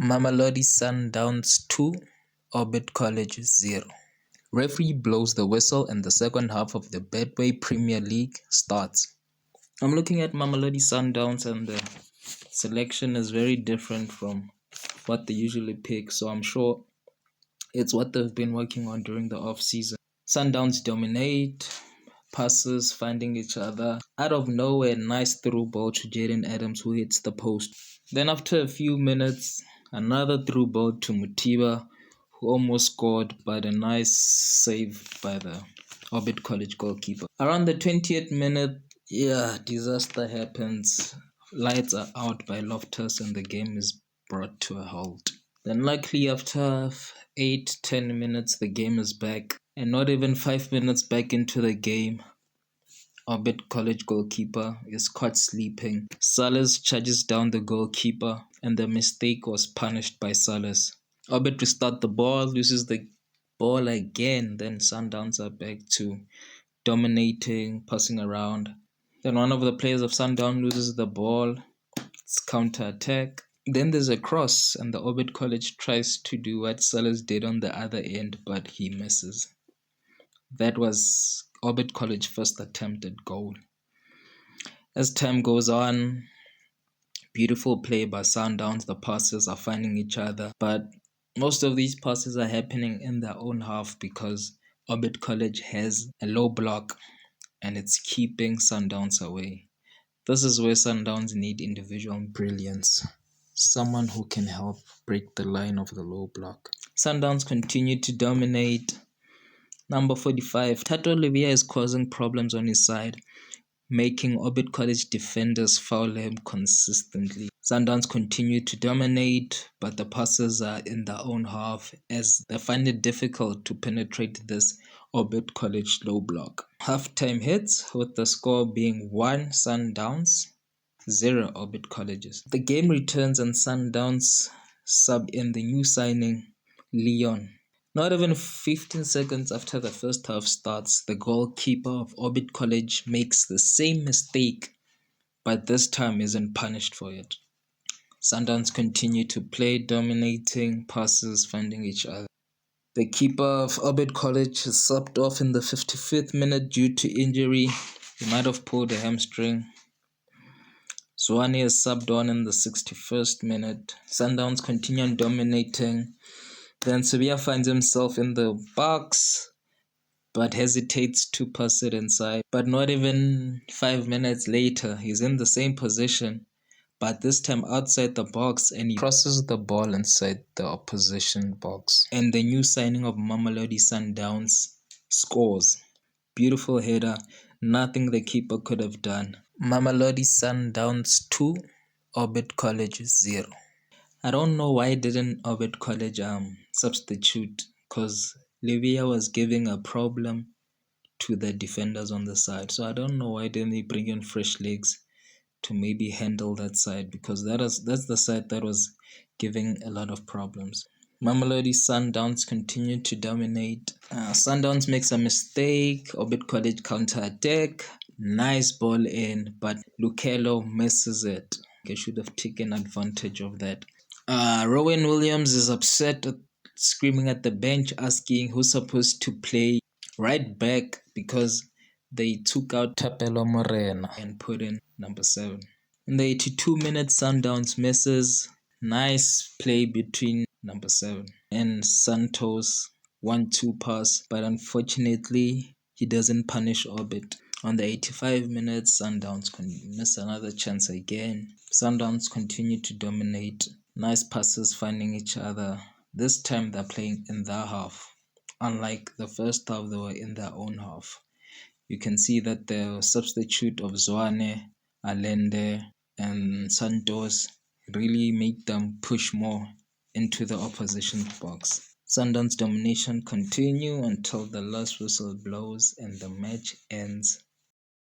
Mamelodi Sundowns 2, Orbit College 0. Referee blows the whistle and the second half of the Betway Premier League starts. I'm looking at Mamelodi Sundowns and the selection is very different from what they usually pick, so I'm sure it's what they've been working on during the off-season. Sundowns dominate, passes finding each other. Out of nowhere, nice through ball to Jaden Adams who hits the post. Then after a few minutes, another through ball to Mutiba who almost scored, but a nice save by the Orbit College goalkeeper. Around the 20th minute, disaster happens. Lights are out by Loftus and the game is brought to a halt. Then luckily after 8-10 minutes, the game is back. And not even 5 minutes back into the game, Orbit College goalkeeper is caught sleeping. Salas charges down the goalkeeper and the mistake was punished by Salas. Orbit restart the ball, loses the ball again. Then Sundowns are back to dominating, passing around. Then one of the players of Sundown loses the ball. It's counter-attack. Then there's a cross and the Orbit College tries to do what Salas did on the other end, but he misses. That was Orbit College first attempted goal. As time goes on, beautiful play by Sundowns. The passes are finding each other, but most of these passes are happening in their own half because Orbit College has a low block and it's keeping Sundowns away. This is where Sundowns need individual brilliance. Someone who can help break the line of the low block. Sundowns continue to dominate. Number 45, Tato Olivia is causing problems on his side, making Orbit College defenders foul him consistently. Sundowns continue to dominate, but the passes are in their own half as they find it difficult to penetrate this Orbit College low block. Halftime hits with the score being 1 Sundowns, 0 Orbit Colleges. The game returns and Sundowns sub in the new signing, Leon. Not even 15 seconds after the first half starts, the goalkeeper of Orbit College makes the same mistake, but this time isn't punished for it. Sundowns continue to play, dominating, passes, finding each other. The keeper of Orbit College is subbed off in the 55th minute due to injury. He might have pulled a hamstring. Zwane is subbed on in the 61st minute. Sundowns continue dominating. Then Sevilla finds himself in the box, but hesitates to pass it inside. But not even 5 minutes later, he's in the same position, but this time outside the box, and he crosses the ball inside the opposition box. And the new signing of Mamelodi Sundowns scores. Beautiful header, nothing the keeper could have done. Mamelodi Sundowns 2, Orbit College 0. I don't know why didn't Orbit College substitute, because Livia was giving a problem to the defenders on the side. So I don't know why didn't they bring in fresh legs to maybe handle that side, because that's the side that was giving a lot of problems. Mamelodi Sundowns continue to dominate. Sundowns makes a mistake. Orbit College counter-attack. Nice ball in, but Lukelo misses it. They should have taken advantage of that. Rowan Williams is upset, screaming at the bench, asking who's supposed to play right back because they took out Tapelo Morena and put in number 7. In the 82 minutes, Sundowns misses. Nice play between number 7 and Santos. 1-2 pass, but unfortunately, he doesn't punish Orbit. On the 85 minutes, Sundowns miss another chance again. Sundowns continue to dominate. Nice passes finding each other. This time they're playing in their half. Unlike the first half, they were in their own half. You can see that the substitute of Zwane, Allende, and Santos really made them push more into the opposition box. Sundowns' domination continue until the last whistle blows and the match ends